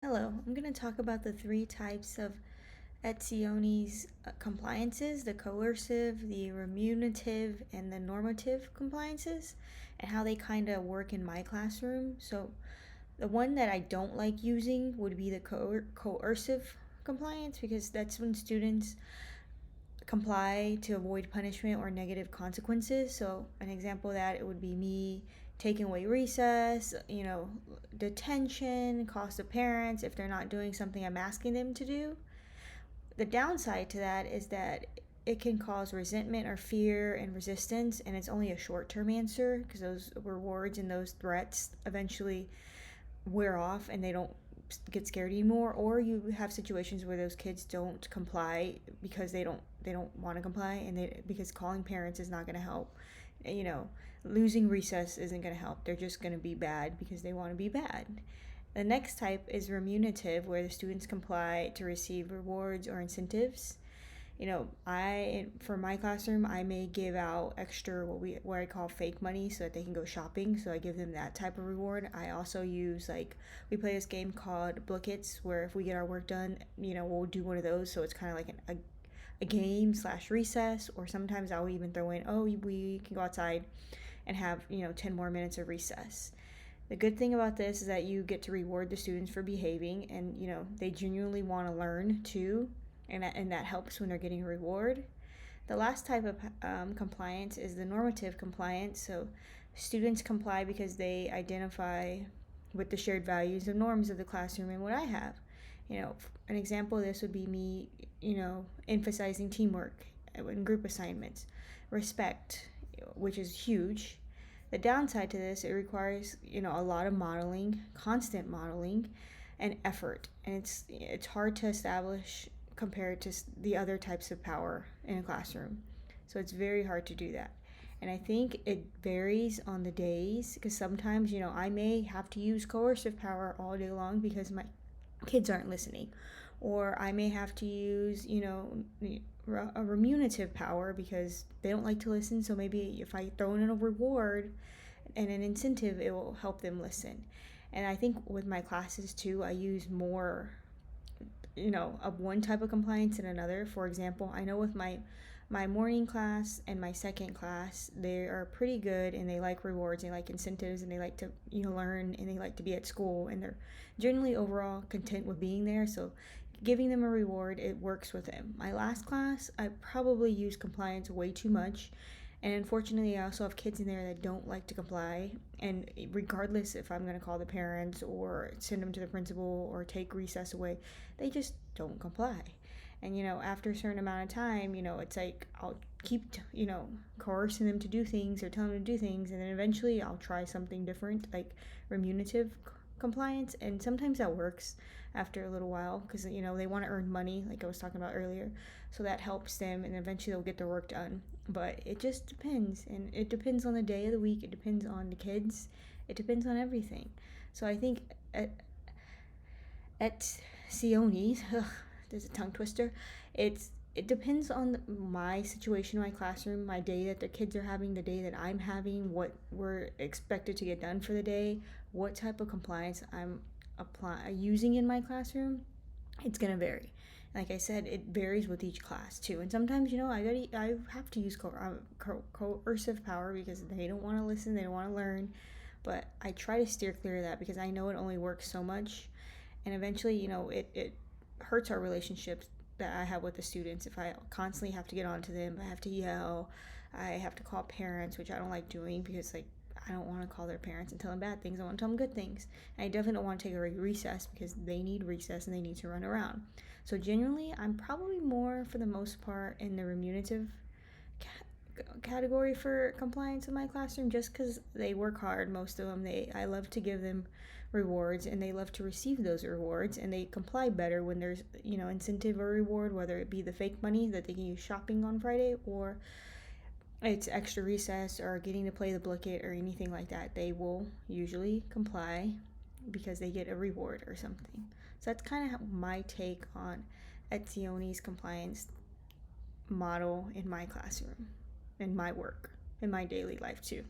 Hello, I'm going to talk about the three types of Etzioni's compliances: the coercive, the remunerative, and the normative compliances, and how they kind of work in my classroom. So, the one that I don't like using would be the coercive compliance, because that's when students comply to avoid punishment or negative consequences. So, an example of that it would be me taking away recess, detention, cost of parents if they're not doing something I'm asking them to do. The downside to that is that it can cause resentment or fear and resistance, and it's only a short term answer because those rewards and those threats eventually wear off and they don't get scared anymore. Or you have situations where those kids don't comply because they don't want to comply, and because calling parents is not going to help. you know Losing recess isn't going to help. They're just going to be bad because they want to be bad. The next type is remunerative, where the students comply to receive rewards or incentives. I for my classroom, I may give out extra what I call fake money so that they can go shopping. So I give them that type of reward. I also use, like, we play this game called Blickets, where if we get our work done, we'll do one of those. So it's kind of like a game slash recess. Or sometimes I'll even throw in, oh, we can go outside and have 10 more minutes of recess. The good thing about this is that you get to reward the students for behaving, and they genuinely want to learn too, and that helps when they're getting a reward. The last type of compliance is the normative compliance. So students comply because they identify with the shared values and norms of the classroom and what I have. An example of this would be me, emphasizing teamwork in group assignments, respect, which is huge. The downside to this, it requires, a lot of modeling, constant modeling, and effort, and it's hard to establish compared to the other types of power in a classroom. So it's very hard to do that. And I think it varies on the days, because sometimes, I may have to use coercive power all day long because my kids aren't listening. Or I may have to use, a remunerative power because they don't like to listen. So maybe if I throw in a reward and an incentive, it will help them listen. And I think with my classes too, I use more, of one type of compliance than another. For example, I know with my morning class and my second class, they are pretty good, and they like rewards, they like incentives, and they like to learn, and they like to be at school, and they're generally overall content with being there. So giving them a reward, it works with them. My last class, I probably use compliance way too much, and unfortunately I also have kids in there that don't like to comply. And regardless if I'm going to call the parents or send them to the principal or take recess away, they just don't comply. And after a certain amount of time, it's like I'll keep coercing them to do things or telling them to do things, and then eventually I'll try something different, like remunerative compliance. And sometimes that works after a little while, because they want to earn money, like I was talking about earlier. So that helps them, and eventually they'll get their work done. But it just depends, and it depends on the day of the week, it depends on the kids, it depends on everything. So I think at Sionis, there's a tongue twister. It depends on my situation, my classroom, my day that the kids are having, the day that I'm having, what we're expected to get done for the day, what type of compliance I'm using in my classroom. It's gonna vary. Like I said, it varies with each class too. And sometimes, I have to use coercive power because they don't want to listen, they don't want to learn. But I try to steer clear of that because I know it only works so much, and eventually, it hurts our relationships that I have with the students if I constantly have to get on to them. I have to yell, I have to call parents, which I don't like doing because, like, I don't want to call their parents and tell them bad things. I want to tell them good things. And I definitely don't want to take a recess because they need recess and they need to run around. So generally, I'm probably more, for the most part, in the remunerative category for compliance in my classroom, just because they work hard. Most of them, I love to give them rewards, and they love to receive those rewards, and they comply better when there's incentive or reward, whether it be the fake money that they can use shopping on Friday, or it's extra recess or getting to play the blicket or anything like that. They will usually comply because they get a reward or something. So that's kind of my take on Etzioni's compliance model in my classroom, in my work, in my daily life too.